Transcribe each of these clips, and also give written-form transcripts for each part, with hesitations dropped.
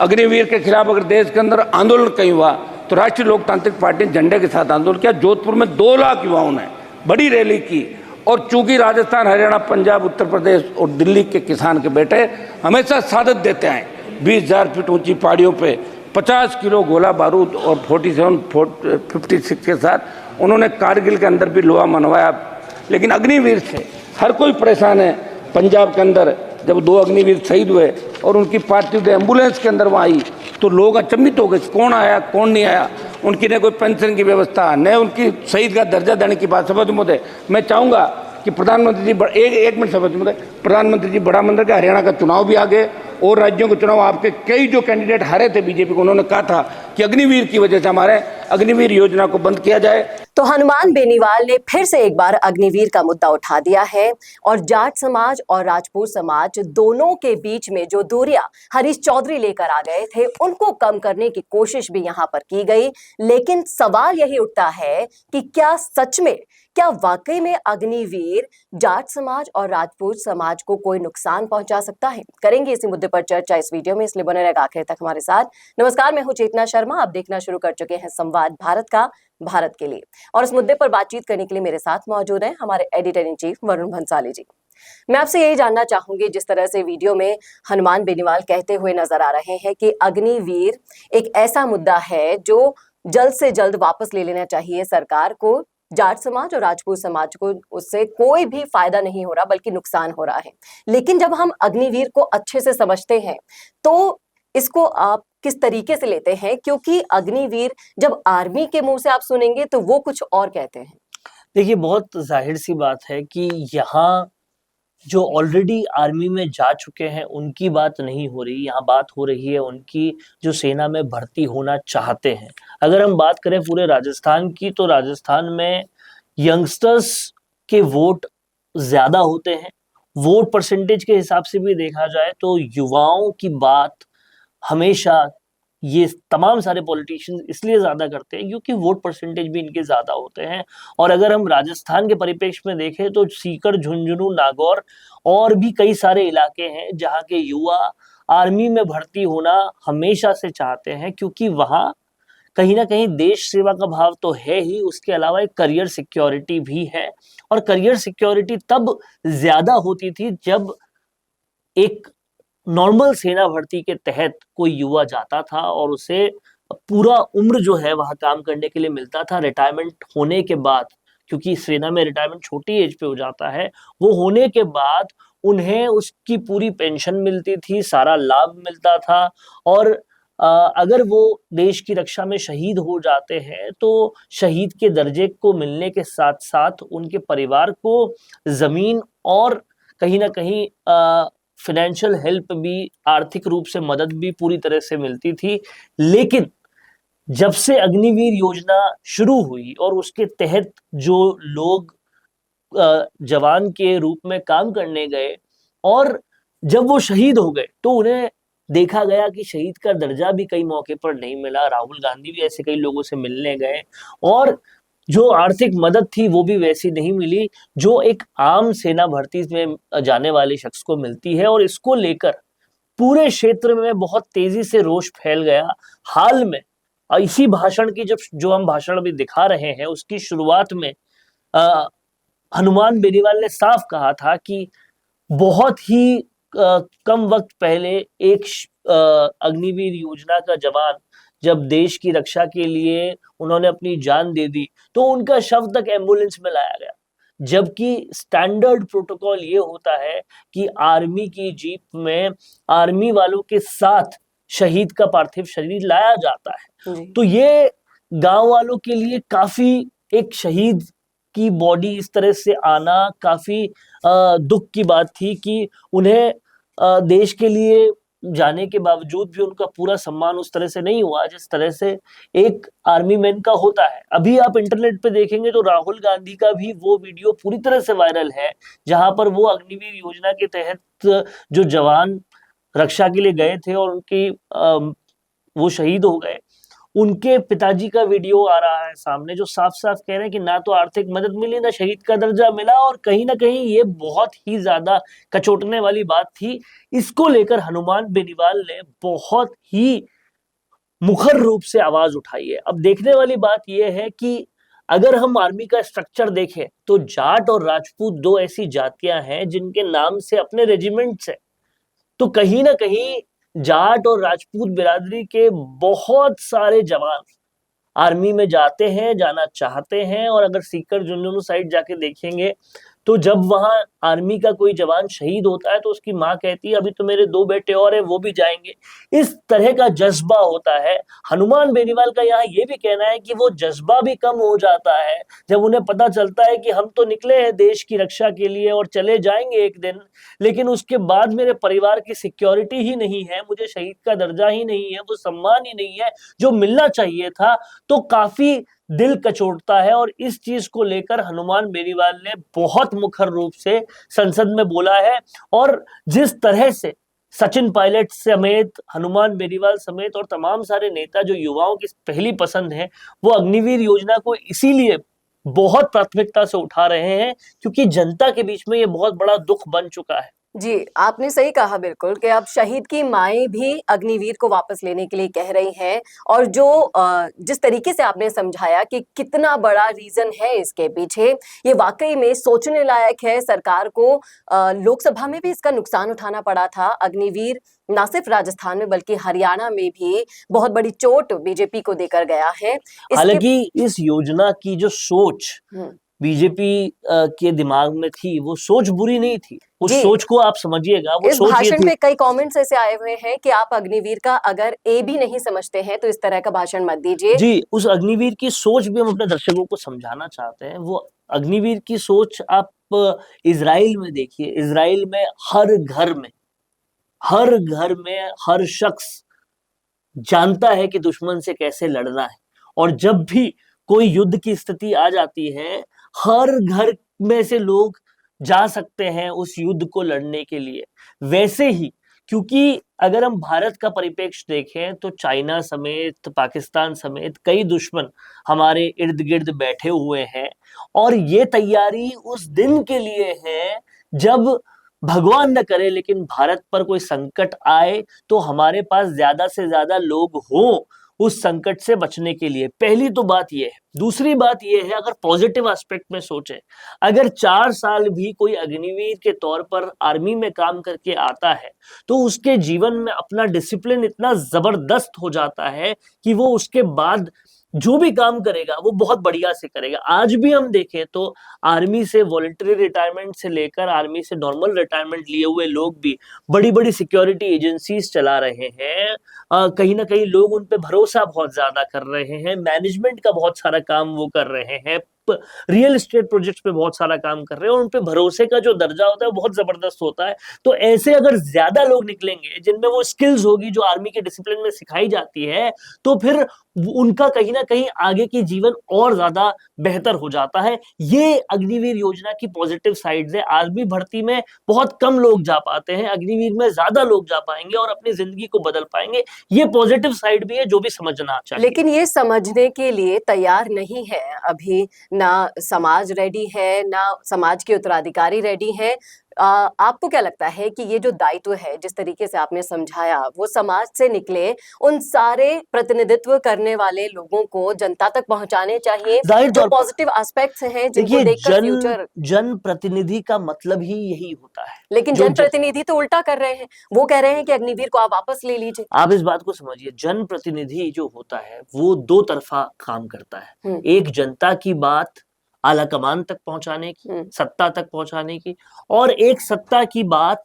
अग्निवीर के खिलाफ अगर देश के अंदर आंदोलन कहीं हुआ तो राष्ट्रीय लोकतांत्रिक पार्टी ने झंडे के साथ आंदोलन किया। जोधपुर में 2 लाख युवाओं ने बड़ी रैली की। और चूंकि राजस्थान, हरियाणा, पंजाब, उत्तर प्रदेश और दिल्ली के किसान के बेटे हमेशा शहादत देते आए। 20,000 फीट ऊंची पहाड़ियों पे 50 किलो गोला बारूद और 56 के साथ उन्होंने कारगिल के अंदर भी लोहा मनवाया। लेकिन अग्निवीर से हर कोई परेशान है। पंजाब के अंदर जब 2 अग्निवीर शहीद हुए और उनकी पार्थिव एम्बुलेंस के अंदर वहाँ आई तो लोग अचंभित हो गए, कौन आया कौन नहीं आया। उनकी न कोई पेंशन की व्यवस्था, न उनकी शहीद का दर्जा देने की बात। सभापति महोदय, मैं चाहूँगा कि प्रधानमंत्री जी एक मिनट सभापति महोदय, प्रधानमंत्री जी बड़ा मंदिर का हरियाणा का चुनाव भी आ गए और राज्यों के चुनाव आपके कई जो कैंडिडेट हारे थे बीजेपी को, उन्होंने कहा था कि अग्निवीर की वजह से हमारे अग्निवीर योजना को बंद किया जाए। तो हनुमान बेनीवाल ने फिर से एक बार अग्निवीर का मुद्दा उठा दिया है और जाट समाज और राजपूत समाज दोनों के बीच में जो दूरियां हरीश चौधरी लेकर आ गए थे उनको कम करने की कोशिश भी यहां पर की गई। लेकिन सवाल यही उठता है कि क्या वाकई में अग्निवीर जाट समाज और राजपूत समाज को कोई नुकसान पहुंचा सकता है? करेंगे इसी मुद्दे पर चर्चा इस वीडियो में, इसलिए बने रहेगा आखिर तक हमारे साथ। नमस्कार, मैं हूं चेतना शर्मा। आप देखना शुरू कर चुके हैं संवाद भारत का, भारत के लिए। और इस मुद्दे पर बातचीत करने के लिए मेरे साथ मौजूद हैं हमारे editor in chief Varun Bhansali ji. मैं आपसे यही जानना चाहूंगी, जिस तरह से वीडियो में हनुमान बेनीवाल कहते हुए नजर आ रहे हैं कि अग्निवीर एक ऐसा मुद्दा है जो जल्द से जल्द वापस ले लेना चाहिए सरकार को। जाट समाज और राजपूत समाज को उससे कोई भी फायदा नहीं हो रहा बल्कि नुकसान हो रहा है। लेकिन जब हम अग्निवीर को अच्छे से समझते हैं तो इसको आप किस तरीके से लेते हैं? क्योंकि अग्निवीर जब आर्मी के मुंह से आप सुनेंगे तो वो कुछ और कहते हैं। देखिए, बहुत जाहिर सी बात है कि यहाँ जो ऑलरेडी आर्मी में जा चुके हैं उनकी बात नहीं हो रही, यहाँ बात हो रही है उनकी जो सेना में भर्ती होना चाहते हैं। अगर हम बात करें पूरे राजस्थान की, तो राजस्थान में यंगस्टर्स के वोट ज्यादा होते हैं। वोट परसेंटेज के हिसाब से भी देखा जाए तो युवाओं की बात हमेशा ये तमाम सारे पॉलिटिशियंस इसलिए ज्यादा करते हैं क्योंकि वोट परसेंटेज भी इनके ज्यादा होते हैं। और अगर हम राजस्थान के परिप्रेक्ष्य में देखें तो सीकर, झुंझुनू, नागौर और भी कई सारे इलाके हैं जहां के युवा आर्मी में भर्ती होना हमेशा से चाहते हैं, क्योंकि वहां कहीं ना कहीं देश सेवा का भाव तो है ही, उसके अलावा एक करियर सिक्योरिटी भी है। और करियर सिक्योरिटी तब ज्यादा होती थी जब एक नॉर्मल सेना भर्ती के तहत कोई युवा जाता था और उसे पूरा उम्र जो है वहां काम करने के लिए मिलता था। रिटायरमेंट होने के बाद, क्योंकि सेना में रिटायरमेंट छोटी एज पे हो जाता है, वो होने के बाद उन्हें उसकी पूरी पेंशन मिलती थी, सारा लाभ मिलता था। और अगर वो देश की रक्षा में शहीद हो जाते हैं तो शहीद के दर्जे को मिलने के साथ साथ उनके परिवार को जमीन और कहीं ना कहीं फाइनेंशियल हेल्प भी, आर्थिक रूप से मदद भी पूरी तरह से मिलती थी। लेकिन जब से अग्निवीर योजना शुरू हुई और उसके तहत जो लोग जवान के रूप में काम करने गए और जब वो शहीद हो गए तो उन्हें देखा गया कि शहीद का दर्जा भी कई मौके पर नहीं मिला। राहुल गांधी भी ऐसे कई लोगों से मिलने गए और जो आर्थिक मदद थी वो भी वैसी नहीं मिली जो एक आम सेना भर्ती में जाने वाले शख्स को मिलती है। और इसको लेकर पूरे क्षेत्र में बहुत तेजी से रोष फैल गया। हाल में इसी भाषण की जो हम भाषण अभी दिखा रहे हैं उसकी शुरुआत में हनुमान बेनीवाल ने साफ कहा था कि बहुत ही कम वक्त पहले एक अग्निवीर योजना का जवान जब देश की रक्षा के लिए उन्होंने अपनी जान दे दी तो उनका शव तक एम्बुलेंस में लाया गया, जबकि स्टैंडर्ड प्रोटोकॉल ये होता है कि आर्मी की जीप में आर्मी वालों के साथ शहीद का पार्थिव शरीर लाया जाता है। तो ये गांव वालों के लिए काफी, एक शहीद की बॉडी इस तरह से आना काफी दुख की बात थी कि उन्हें देश के लिए जाने के बावजूद भी उनका पूरा सम्मान उस तरह से नहीं हुआ जिस तरह से एक आर्मी मैन का होता है। अभी आप इंटरनेट पे देखेंगे तो राहुल गांधी का भी वो वीडियो पूरी तरह से वायरल है जहां पर वो अग्निवीर योजना के तहत जो जवान रक्षा के लिए गए थे और उनकी वो शहीद हो गए, उनके पिताजी का वीडियो आ रहा है सामने जो साफ साफ कह रहे हैं कि ना तो आर्थिक मदद मिली ना शहीद का दर्जा मिला, और कहीं ना कहीं ये बहुत ही ज्यादा कचोटने वाली बात थी। इसको लेकर हनुमान बेनीवाल ने बहुत ही मुखर रूप से आवाज उठाई है। अब देखने वाली बात यह है कि अगर हम आर्मी का स्ट्रक्चर देखें तो जाट और राजपूत दो ऐसी जातियां हैं जिनके नाम से अपने रेजिमेंट्स है। तो कहीं ना कहीं जाट और राजपूत बिरादरी के बहुत सारे जवान आर्मी में जाते हैं, जाना चाहते हैं। और अगर सीकर झुंझुनू साइड जाके देखेंगे तो जब वहां आर्मी का कोई जवान शहीद होता है तो उसकी माँ कहती है अभी तो मेरे 2 बेटे और हैं वो भी जाएंगे। इस तरह का जज्बा होता है। हनुमान बेनीवाल का यहाँ ये भी कहना है कि वो जज्बा भी कम हो जाता है जब उन्हें पता चलता है कि हम तो निकले हैं देश की रक्षा के लिए और चले जाएंगे एक दिन, लेकिन उसके बाद मेरे परिवार की सिक्योरिटी ही नहीं है, मुझे शहीद का दर्जा ही नहीं है, वो सम्मान ही नहीं है जो मिलना चाहिए था। तो काफी दिल कचोटता है। और इस चीज को लेकर हनुमान बेनीवाल ने बहुत मुखर रूप से संसद में बोला है। और जिस तरह से सचिन पायलट समेत, हनुमान बेनीवाल समेत और तमाम सारे नेता जो युवाओं की पहली पसंद है, वो अग्निवीर योजना को इसीलिए बहुत प्राथमिकता से उठा रहे हैं क्योंकि जनता के बीच में ये बहुत बड़ा दुख बन चुका है। जी, आपने सही कहा बिल्कुल कि अब शहीद की माएँ भी अग्निवीर को वापस लेने के लिए कह रही हैं। और जो जिस तरीके से आपने समझाया कि कितना बड़ा रीजन है इसके पीछे, ये वाकई में सोचने लायक है। सरकार को लोकसभा में भी इसका नुकसान उठाना पड़ा था। अग्निवीर ना सिर्फ राजस्थान में बल्कि हरियाणा में भी बहुत बड़ी चोट बीजेपी को देकर गया है। हालांकि इस योजना की जो सोच बीजेपी के दिमाग में थी वो सोच बुरी नहीं थी। उस सोच को आप समझिएगा, वो इस सोच भाषण में कई कमेंट्स ऐसे आए हुए हैं कि आप अग्निवीर का अगर ए भी नहीं समझते हैं तो इस तरह का भाषण मत दीजिए। जी, उस अग्निवीर की सोच भी हम अपने दर्शकों को समझाना चाहते हैं। वो अग्निवीर की सोच आप इजराइल में देखिए। इजराइल में हर घर में हर शख्स जानता है कि दुश्मन से कैसे लड़ना है। और जब भी कोई युद्ध की स्थिति आ जाती है, हर घर में से लोग जा सकते हैं उस युद्ध को लड़ने के लिए। वैसे ही क्योंकि अगर हम भारत का परिप्रेक्ष्य देखें तो चाइना समेत, पाकिस्तान समेत कई दुश्मन हमारे इर्द गिर्द बैठे हुए हैं। और ये तैयारी उस दिन के लिए है जब भगवान न करे लेकिन भारत पर कोई संकट आए तो हमारे पास ज्यादा से ज्यादा लोग हों उस संकट से बचने के लिए। पहली तो बात यह है। दूसरी बात यह है, अगर पॉजिटिव एस्पेक्ट में सोचें, अगर 4 साल भी कोई अग्निवीर के तौर पर आर्मी में काम करके आता है तो उसके जीवन में अपना डिसिप्लिन इतना जबरदस्त हो जाता है कि वो उसके बाद जो भी काम करेगा वो बहुत बढ़िया से करेगा। आज भी हम देखें तो आर्मी से वॉलंटरी रिटायरमेंट से लेकर आर्मी से नॉर्मल रिटायरमेंट लिए हुए लोग भी बड़ी बड़ी सिक्योरिटी एजेंसीज चला रहे हैं। कहीं ना कहीं लोग उन पे भरोसा बहुत ज्यादा कर रहे हैं। मैनेजमेंट का बहुत सारा काम वो कर रहे हैं। रियल एस्टेट प्रोजेक्ट्स पे बहुत सारा काम कर रहे हैं और उन पे भरोसे का जो दर्जा होता है वो बहुत जबरदस्त होता है। तो ऐसे अगर ज्यादा लोग निकलेंगे जिनमें वो स्किल्स होगी जो आर्मी के डिसिप्लिन में सिखाई जाती है तो फिर उनका कहीं ना कहीं आगे की जीवन और ज्यादा बेहतर हो जाता है। ये अग्निवीर योजना की पॉजिटिव साइड्स है। आर्मी भर्ती में बहुत कम लोग जा पाते हैं, अग्निवीर में ज्यादा लोग जा पाएंगे और अपनी जिंदगी को बदल पाएंगे। ये पॉजिटिव साइड भी है जो भी समझना चाहिए। लेकिन ये समझने के लिए तैयार नहीं है अभी, ना समाज रेडी है, ना समाज के उत्तराधिकारी रेडी है। आपको क्या लगता है कि ये जो दायित्व है, जिस तरीके से आपने समझाया, वो समाज से निकले उन सारे प्रतिनिधित्व करने वाले लोगों को जनता तक पहुंचाने चाहिए जो पॉजिटिव एस्पेक्ट्स हैं जिनको देखकर फ्यूचर। जन प्रतिनिधि का मतलब ही यही होता है। लेकिन जन प्रतिनिधि तो उल्टा कर रहे हैं, वो कह रहे हैं कि अग्निवीर को आप वापस ले लीजिए। आप इस बात को समझिए, जन प्रतिनिधि जो होता है वो 2 तरफा काम करता है। एक जनता की बात आला कमान तक पहुंचाने की, सत्ता तक पहुंचाने की, और एक सत्ता की बात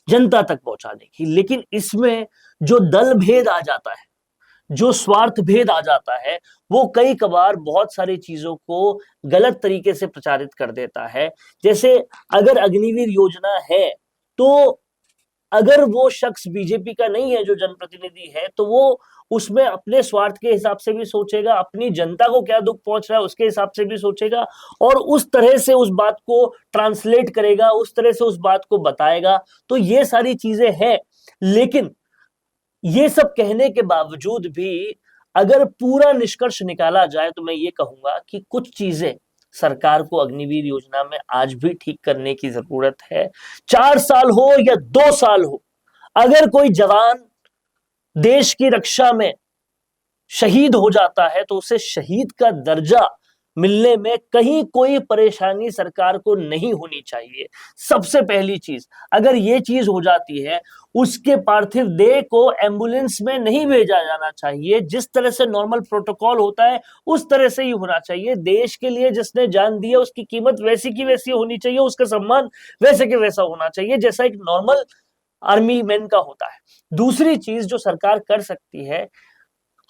जनता तक पहुंचाने की। लेकिन इसमें जो दल भेद आ जाता है, जो स्वार्थ भेद आ जाता है, वो कई कबार बहुत सारी चीजों को गलत तरीके से प्रचारित कर देता है। जैसे अगर अग्निवीर योजना है तो अगर वो शख्स बीजेपी का नहीं है जो जनप्रतिनिधि है तो वो उसमें अपने स्वार्थ के हिसाब से भी सोचेगा, अपनी जनता को क्या दुख पहुंच रहा है उसके हिसाब से भी सोचेगा और उस तरह से उस बात को ट्रांसलेट करेगा, उस तरह से उस बात को बताएगा। तो ये सारी चीजें हैं। लेकिन ये सब कहने के बावजूद भी अगर पूरा निष्कर्ष निकाला जाए तो मैं ये कहूंगा कि कुछ चीजें सरकार को अग्निवीर योजना में आज भी ठीक करने की जरूरत है। 4 साल हो या 2 साल हो, अगर कोई जवान देश की रक्षा में शहीद हो जाता है तो उसे शहीद का दर्जा मिलने में कहीं कोई परेशानी सरकार को नहीं होनी चाहिए। सबसे पहली चीज, अगर ये चीज हो जाती है, उसके पार्थिव देह को एम्बुलेंस में नहीं भेजा जाना चाहिए। जिस तरह से नॉर्मल प्रोटोकॉल होता है उस तरह से ही होना चाहिए। देश के लिए जिसने जान दी है उसकी कीमत वैसी की वैसी होनी चाहिए, उसका सम्मान वैसे के वैसा होना चाहिए जैसा एक नॉर्मल आर्मी मैन का होता है। दूसरी चीज जो सरकार कर सकती है,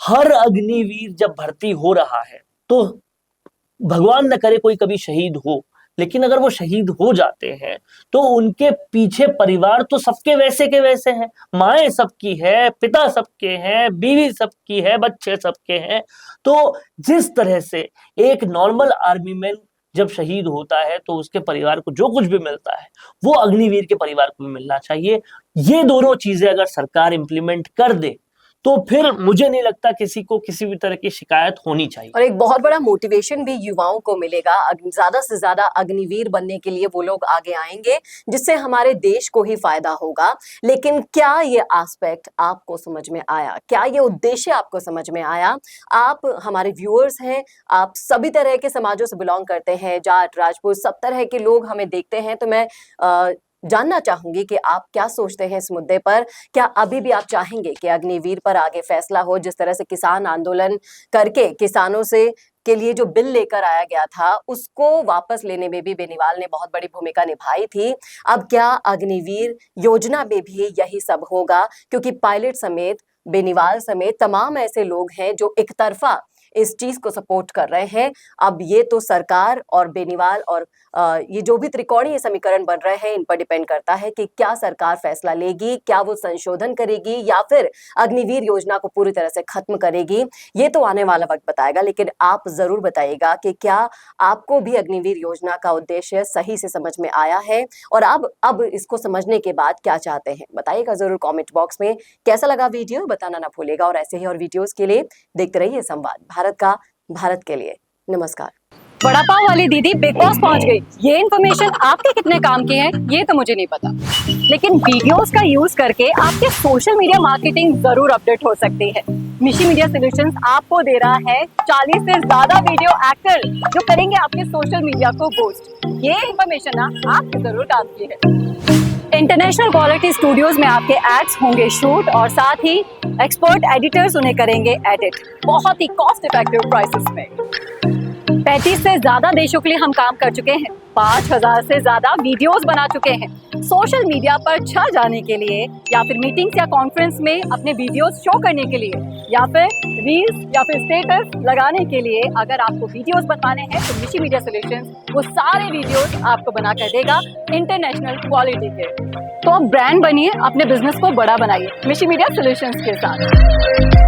हर अग्निवीर जब भर्ती हो रहा है तो भगवान न करे कोई कभी शहीद हो, लेकिन अगर वो शहीद हो जाते हैं तो उनके पीछे परिवार तो सबके वैसे के वैसे हैं। माएं सबकी है, पिता सबके हैं, बीवी सबकी है, बच्चे सबके हैं। तो जिस तरह से एक नॉर्मल आर्मी मैन जब शहीद होता है तो उसके परिवार को जो कुछ भी मिलता है वो अग्निवीर के परिवार को भी मिलना चाहिए। ये दोनों चीजें अगर सरकार इंप्लीमेंट कर दे तो फिर मुझे नहीं लगता किसी को किसी भी तरह की शिकायत होनी चाहिए। और एक बहुत बड़ा मोटिवेशन भी युवाओं को मिलेगा। ज्यादा से ज्यादा अग्निवीर बनने के लिए वो लोग आगे आएंगे, जिससे हमारे देश को ही फायदा होगा। लेकिन क्या ये एस्पेक्ट आपको समझ में आया? क्या ये उद्देश्य आपको समझ में आया? आप हमारे व्यूअर्स हैं, आप सभी तरह के समाजों से बिलोंग करते हैं, जाट, राजपूत, सब तरह के लोग हमें देखते हैं। तो मैं जानना चाहूंगी कि आप क्या सोचते हैं इस मुद्दे पर। क्या अभी भी आप चाहेंगे कि अग्निवीर पर आगे फैसला हो? जिस तरह से किसान आंदोलन करके किसानों से के लिए जो बिल लेकर आया गया था उसको वापस लेने में भी बेनीवाल ने बहुत बड़ी भूमिका निभाई थी। अब क्या अग्निवीर योजना में भी यही सब होगा? क्योंकि पायलट समेत, बेनीवाल समेत तमाम ऐसे लोग हैं जो एक तरफा इस चीज को सपोर्ट कर रहे हैं। अब ये तो सरकार और बेनीवाल और ये जो भी त्रिकोणीय समीकरण बन रहे हैं इन पर डिपेंड करता है कि क्या सरकार फैसला लेगी, क्या वो संशोधन करेगी या फिर अग्निवीर योजना को पूरी तरह से खत्म करेगी। ये तो आने वाला वक्त बताएगा। लेकिन आप जरूर बताइएगा कि क्या आपको भी अग्निवीर योजना का उद्देश्य सही से समझ में आया है और अब इसको समझने के बाद क्या चाहते हैं? बताइएगा जरूर कॉमेंट बॉक्स में। कैसा लगा वीडियो बताना ना भूलेगा। और ऐसे ही और वीडियोस के लिए देखते रहिए संवाद भारत का, भारत के लिए। नमस्कार। वड़ा पाव वाली दीदी बिग बॉस पहुंच गई। ये इन्फॉर्मेशन आपके कितने काम की है ये तो मुझे नहीं पता, लेकिन वीडियोस का यूज करके आपके सोशल मीडिया मार्केटिंग जरूर अपडेट हो सकती है। मिशी मीडिया सॉल्यूशंस आपको दे रहा है 40 से ज्यादा वीडियो एक्टर जो करेंगे आपके सोशल मीडिया को बूस्ट। ये इन्फॉर्मेशन ना आपके जरूर काम की है। इंटरनेशनल क्वालिटी स्टूडियोज में आपके एड्स होंगे शूट और साथ ही एक्सपर्ट एडिटर्स उन्हें करेंगे एडिट बहुत ही कॉस्ट इफेक्टिव प्राइसेस में। 35 से ज्यादा देशों के लिए हम काम कर चुके हैं। 5000 से ज्यादा वीडियोस बना चुके हैं। सोशल मीडिया पर छा जाने के लिए या फिर मीटिंग्स या कॉन्फ्रेंस में अपने वीडियोस शो करने के लिए या फिर रील्स या फिर स्टेटस लगाने के लिए अगर आपको वीडियोस बनवाने हैं तो मिशी मीडिया सॉल्यूशंस वो सारे वीडियोस आपको बना कर देगा इंटरनेशनल क्वालिटी के। तो आप ब्रांड बनिए, अपने बिजनेस को बड़ा बनाइए मिशी मीडिया सॉल्यूशंस के साथ।